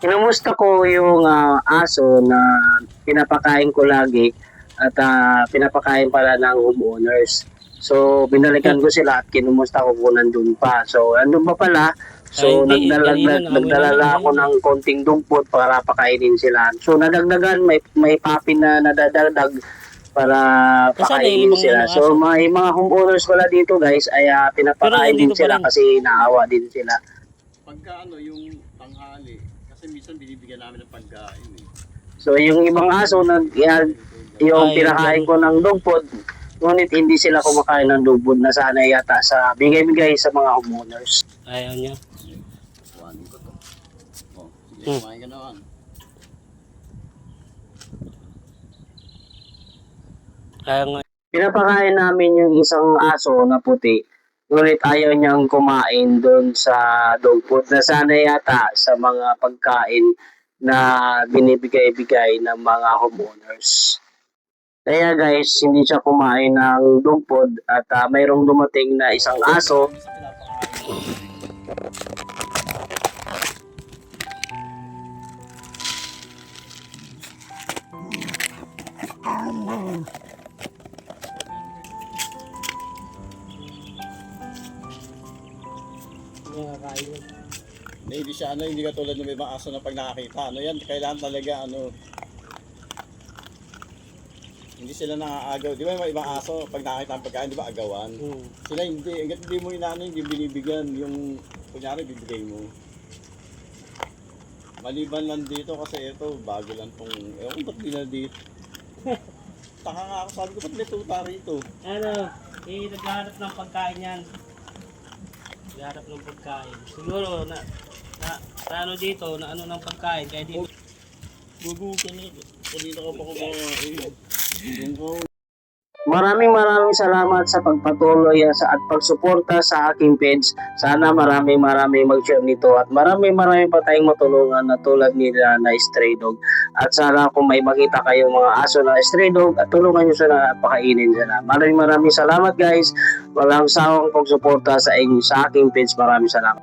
Kinumusta ko yung aso na pinapakain ko lagi at pinapakain pala ng homeowners. So, binalikan ko sila at kinumusta ko kung nandun pa. So, andun pa pala. So, Hindi, kanina naamoy na nagdalala ako namin. ng konting dumpot para pakainin sila. So, nadagdagan, may papi na nadadagdag para Nasaan na yung pakainin ibang sila. So, aso? yung mga homeowners pala dito guys ay Pero pinapakain din nandito pa sila rin. kasi naawa din sila. Pagka yung tanghali, kasi minsan binibigyan namin ng pagkain eh. So, yung ibang aso, yung pinakain ko ng dog food, ngunit hindi sila kumakain ng dog food na sana yata sa bigay-bigay sa mga homeowners. Ayaw niya. Kuhanin ko to. Oh, sige, kumain ka naman. Kaya nga. Pinapakain namin yung isang aso na puti, ngunit ayaw niyang kumain doon sa dog food na sana yata sa mga pagkain na binibigay-bigay ng mga homeowners. Kaya guys, hindi siya kumain ng dog food at mayroong dumating na isang aso. Minsan pinapakain. Hindi siya hindi katulad ng ibang aso na pag nakakita. Yan, kailangan talaga hindi sila naaagaw. Di ba yung ibang aso, pag nakakita ang pagkain, di ba agawan? Sila hindi. Hanggat hindi mo hindi binibigyan. Yung, kunyari, bibigay mo. Maliban lang dito kasi ito, bago lang tong, ewan ko ba't di na dito. Taka nga ako, sabi ko, ba't may tuta rito? Naghahanap ng pagkain yan. Naghahanap ng pagkain. Siguro, na ano dito, na ano ng pagkain, kaya dito. Gugu ka na. Kanina ka pa kumain. Yung ko. Maraming salamat sa pagpatuloy at pagsuporta sa aking page. Sana maraming mag-share nito at maraming pa tayong matulungan na tulad nila na stray dog. At sana kung may makita kayong mga aso na stray dog at tulungan nyo sila at pakainin sila. Maraming salamat guys. Walang sawang pagsuporta sa aking page. Maraming salamat.